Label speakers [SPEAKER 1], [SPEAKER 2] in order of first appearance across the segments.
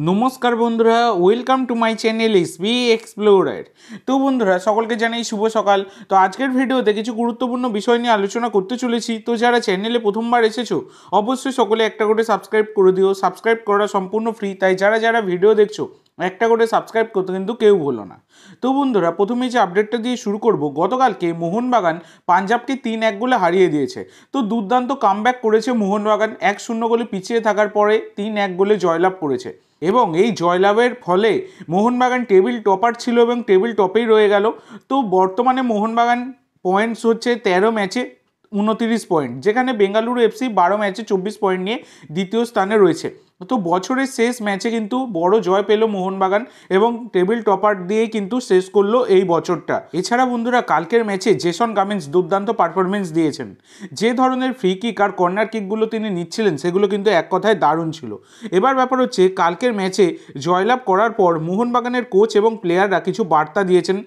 [SPEAKER 1] নমস্কার বন্ধুরা, welcome to my channel SB explorer. তো বন্ধুরা, সকলকে জানাই শুভ সকাল। তো আজকের ভিডিওতে কিছু গুরুত্বপূর্ণ বিষয় নিয়ে আলোচনা করতে চলেছি। তো যারা চ্যানেলে প্রথমবার এসেছো অবশ্যই সকলে একটা করে সাবস্ক্রাইব করে দিও। সাবস্ক্রাইব করা সম্পূর্ণ ফ্রি, তাই যারা যারা ভিডিও দেখছো একটা করে সাবস্ক্রাইব করতে কিন্তু কেউ ভুলো না। তো বন্ধুরা, প্রথমেই যে আপডেটটা দিয়ে শুরু করব, গতকালকে মোহনবাগান পাঞ্জাবকে 3-1 গোলে হারিয়ে দিয়েছে। তো দুর্দান্ত কামব্যাক করেছে মোহনবাগান, 1-0 গোলে পিছিয়ে থাকার পরে 3-1 গোলে জয়লাভ করেছে এবং এই জয়লাভের ফলে মোহনবাগান টেবিল টপার ছিল এবং টেবিল টপেই রয়ে গেল। তো বর্তমানে মোহনবাগান পয়েন্টস হচ্ছে 13 ম্যাচে 29 পয়েন্ট, যেখানে বেঙ্গালুরু এফসি 12 ম্যাচে 24 পয়েন্ট নিয়ে দ্বিতীয় স্থানে রয়েছে। তো বছরের শেষ ম্যাচে কিন্তু বড় জয় পেল মোহনবাগান এবং টেবিল টপার দিয়ে কিন্তু শেষ করলো এই বছরটা। এছাড়া বন্ধুরা, কালকের ম্যাচে জেসন কামিন্স দুর্দান্ত পারফরমেন্স দিয়েছেন। যে ধরনের ফ্রি কিক আর কর্নার কিকগুলো তিনি নিচ্ছিলেন সেগুলো কিন্তু এক কথায় দারুণ ছিল। এবার ব্যাপার হচ্ছে, কালকের ম্যাচে জয়লাভ করার পর মোহনবাগানের কোচ এবং প্লেয়াররা কিছু বার্তা দিয়েছেন।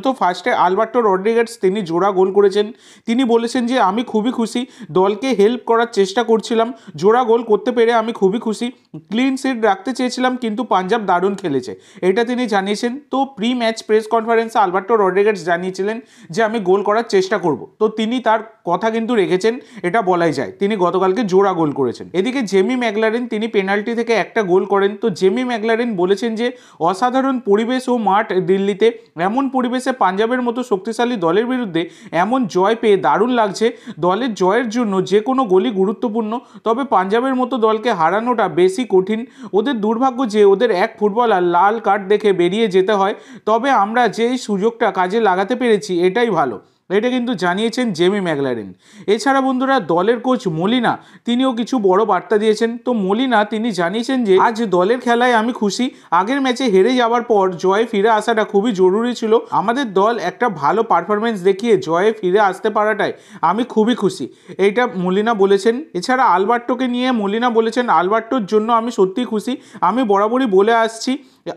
[SPEAKER 1] তো ফার্স্টে আলবার্টো রড্রিগেজ তিনি জোড়া গোল করেছেন। তিনি বলেছেন যে আমি খুবই খুশি, দলকে হেল্প করার চেষ্টা করছিলাম, জোড়া গোল করতে পেরে আমি খুবই খুশি, ক্লিন শিট রাখতে চেয়েছিলাম কিন্তু পাঞ্জাব দারুণ খেলেছে, এটা তিনি জানিয়েছেন। তো প্রি ম্যাচ প্রেস কনফারেন্সে আলবার্টো রড্রিগেজ জানিয়েছিলেন যে আমি গোল করার চেষ্টা করব। তো তিনি তার কথা কিন্তু রেখেছেন, এটা বলাই যায়। তিনি গতকালকে জোড়া গোল করেছেন। এদিকে জেমি ম্যাকলারেন তিনি পেনাল্টি থেকে একটা গোল করেন। তো জেমি ম্যাকলারেন বলেছেন যে অসাধারণ পরিবেশ ও মাঠ দিল্লিতে, এমন পরিবেশে পাঞ্জাবের মতো শক্তিশালী দলের বিরুদ্ধে এমন জয় পেয়ে দারুণ লাগছে। দলের জয়ের জন্য যে কোনো গোলই গুরুত্বপূর্ণ, তবে পাঞ্জাবের মতো দলকে হারানোটা বেশি কঠিন। ওদের দুর্ভাগ্য যে ওদের এক ফুটবলার লাল কার্ড দেখে বেরিয়ে যেতে হয়, তবে আমরা যেই সুযোগটা কাজে লাগাতে পেরেছি এটাই ভালো, এটা কিন্তু জানিয়েছেন জেমি ম্যাকলারেন। এছাড়া বন্ধুরা, দলের কোচ মলিনা তিনিও কিছু বড় বার্তা দিয়েছেন। তো মলিনা তিনি জানিয়েছেন যে আজ দলের খেলায় আমি খুশি, আগের ম্যাচে হেরে যাওয়ার পর জয়ে ফিরে আসাটা খুবই জরুরি ছিল। আমাদের দল একটা ভালো পারফরমেন্স দেখিয়ে জয়ে ফিরে আসতে পারাটায় আমি খুবই খুশি, এইটা মলিনা বলেছেন। এছাড়া আলবার্টোকে নিয়ে মলিনা বলেছেন, আলবার্টোর জন্য আমি সত্যিই খুশি। আমি বরাবরই বলে আসছি,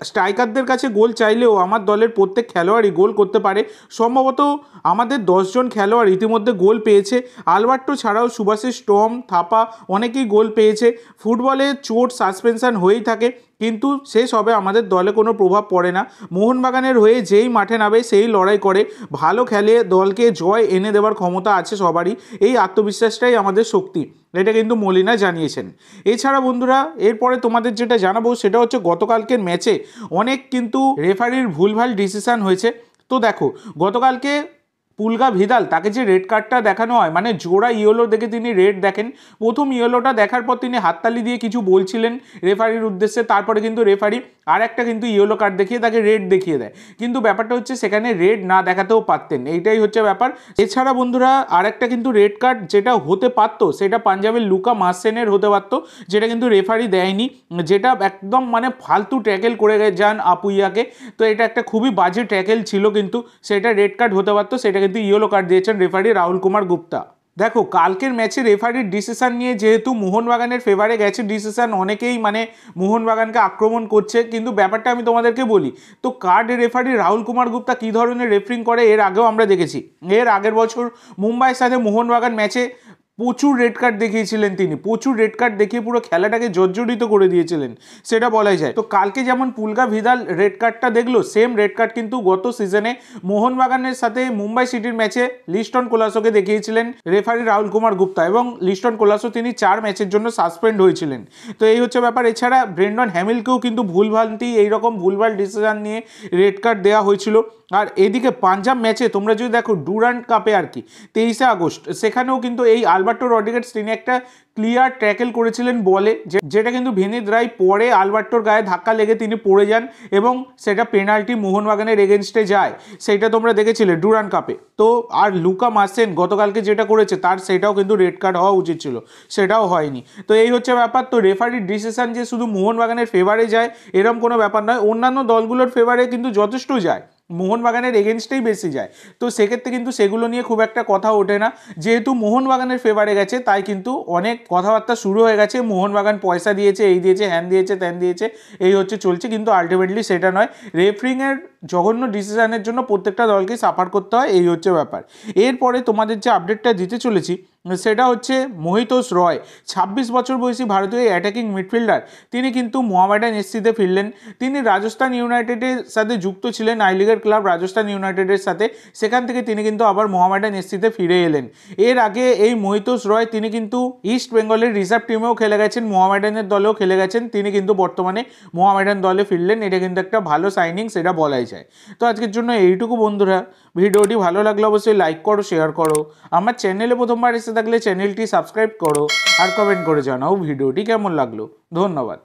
[SPEAKER 1] স্ট্রাইকারদের কাছে গোল চাইলেও আমার দলের প্রত্যেক খেলোয়াড়ই গোল করতে পারে। সম্ভবত আমাদের 10 জন খেলোয়াড় ইতিমধ্যে গোল পেয়েছে। আলবার্টো ছাড়াও সুভাশিস টম থাপা অনেকেই গোল পেয়েছে। ফুটবলে চোট সাসপেনশন হয়েই থাকে, কিন্তু সেসবে আমাদের দলে কোনো প্রভাব পড়ে না। মোহনবাগানের হয়ে যেই মাঠে নামে সেই লড়াই করে, ভালো খেলে দলকে জয় এনে দেওয়ার ক্ষমতা আছে সবারই। এই আত্মবিশ্বাসটাই আমাদের শক্তি, এটা কিন্তু মলিনা জানিয়েছেন। এছাড়া বন্ধুরা, এরপরে তোমাদের যেটা জানাবো সেটা হচ্ছে গতকালকের ম্যাচে অনেক কিন্তু রেফারির ভুলভাল ডিসিশন হয়েছে। তো দেখো, গতকালকে পুলগা ভিদাল তাকে যে রেড কার্ডটা দেখানো হয়, মানে জোড়া ইয়েলো দেখে তিনি রেড দেখেন। প্রথম ইয়েলোটা দেখার পর তিনি হাততালি দিয়ে কিছু বলছিলেন রেফারির উদ্দেশ্যে, তারপরে কিন্তু রেফারি আর একটা কিন্তু ইয়েলো কার্ড দেখিয়ে তাকে রেড দেখিয়ে দেয়। কিন্তু ব্যাপারটা হচ্ছে, সেখানে রেড না দেখাতেও পারতেন, এইটাই হচ্ছে ব্যাপার। এছাড়া বন্ধুরা, আর একটা কিন্তু রেড কার্ড যেটা হতে পারতো সেটা পাঞ্জাবের লুকা মার্সেনের হতে পারতো, যেটা কিন্তু রেফারি দেয়নি, যেটা একদম মানে ফালতু ট্যাকেল করে যান আপুইয়াকে। তো এটা একটা খুবই বাজে ট্যাকেল ছিল, কিন্তু সেটা রেড কার্ড হতে পারতো, সেটা কিন্তু ইয়েলো কার্ড দিয়েছেন রেফারি রাহুল কুমার গুপ্তা। দেখো, কালকের ম্যাচে রেফারির ডিসিশন নিয়ে যেহেতু মোহনবাগানের ফেভারে গেছে ডিসিশন, অনেকেই মানে মোহনবাগানকে আক্রমণ করছে, কিন্তু ব্যাপারটা আমি তোমাদেরকে বলি। তো কার্ড রেফারি রাহুল কুমার গুপ্তা কী ধরনের রেফারিং করে এর আগেও আমরা দেখেছি। এর আগের বছর মুম্বাইয়ের সাথে মোহনবাগান ম্যাচে প্রচুর রেড কার্ড দেখিয়েছিলেন, তিনি প্রচুর রেড কার্ড দেখিয়ে পুরো খেলাটাকে জর্জরিত করে দিয়েছিলেন, সেটা বলাই যায়। তো কালকে যেমন পুলগা ভিদাল রেড কার্ডটা দেখলো, সেম রেড কার্ড কিন্তু গত সিজনে মোহনবাগানের সাথে মুম্বাই সিটির ম্যাচে লিস্টন কোলাসোকে দেখিয়েছিলেন রেফারি রাহুল কুমার গুপ্তা, এবং লিস্টন কোলাসো তিনি 4 ম্যাচের জন্য সাসপেন্ড হয়েছিলেন। তো এই হচ্ছে ব্যাপার। এছাড়া ব্রেন্ডন হ্যামিলকেও কিন্তু ভুলভ্রান্তি এইরকম ভুলভাল ডিসিশন নিয়ে রেড কার্ড দেওয়া হয়েছিল। আর এদিকে পাঞ্জাব ম্যাচে তোমরা যদি দেখো, ডুরান্ট কাপে আর কি 23শে আগস্ট, সেখানেও কিন্তু এই আলবার্টো রড্রিগেজ তিনি একটা ক্লিয়ার ট্যাকেল করেছিলেন বলে, যেটা কিন্তু ভিনিত রায় পরে আলবার্টোর গায়ে ধাক্কা লেগে তিনি পড়ে যান এবং সেটা পেনাল্টি মোহনবাগানের এগেনস্টে যায়, সেইটা তোমরা দেখেছিলে ডুরান্ট কাপে। তো আর লুকা মার্সেন গতকালকে যেটা করেছে তার সেটাও কিন্তু রেড কার্ড হওয়া উচিত ছিল, সেটাও হয়নি। তো এই হচ্ছে ব্যাপার। তো রেফারির ডিসিশন যে শুধু মোহনবাগানের ফেভারে যায় এরকম কোনো ব্যাপার নয়, অন্যান্য দলগুলোর ফেভারে কিন্তু যথেষ্ট যায়, মোহনবাগানের এগেনস্টেই বেশি যায়। তো সেক্ষেত্রে কিন্তু সেগুলো নিয়ে খুব একটা কথা ওঠে না, যেহেতু মোহনবাগানের ফেভারে গেছে তাই কিন্তু অনেক কথাবার্তা শুরু হয়ে গেছে, মোহনবাগান পয়সা দিয়েছে, এই দিয়েছে, হ্যান দিয়েছে, ত্যান দিয়েছে, এই হচ্ছে চলছে, কিন্তু আলটিমেটলি সেটা নয়। রেফারিংয়ের জঘন্য ডিসিশনের জন্য প্রত্যেকটা দলকে সাফার করতে হয়, এই হচ্ছে ব্যাপার। এরপরে তোমাদের যে আপডেটটা দিতে চলেছি সেটা হচ্ছে মোহিতোষ রয়, 26 বছর বয়সী ভারতীয় অ্যাটাকিং মিডফিল্ডার, তিনি কিন্তু মোহামেডান এসসিতে ফিরলেন। তিনি রাজস্থান ইউনাইটেডের সাথে যুক্ত ছিলেন, আই লিগের ক্লাব রাজস্থান ইউনাইটেডের সাথে, সেখান থেকে তিনি কিন্তু আবার মোহামেডান এসসিতে ফিরে এলেন। এর আগে এই মোহিতোষ রয় তিনি কিন্তু ইস্ট বেঙ্গলের রিজার্ভ টিমেও খেলে গেছেন, মোহামেডানের দলেও খেলে গেছেন, তিনি কিন্তু বর্তমানে মোহামেডান দলে ফিরলেন। এটা কিন্তু একটা ভালো সাইনিং, সেটা বলাই যায়। তো আজকের জন্য এইটুকু বন্ধুরা, ভিডিওটি ভালো লাগলে অবশ্যই লাইক করো, শেয়ার করো, আমার চ্যানেলে প্রথমবার এসে থাকলে চ্যানেলটি সাবস্ক্রাইব করো, আর কমেন্ট করে জানাও ভিডিওটি কেমন লাগলো। ধন্যবাদ।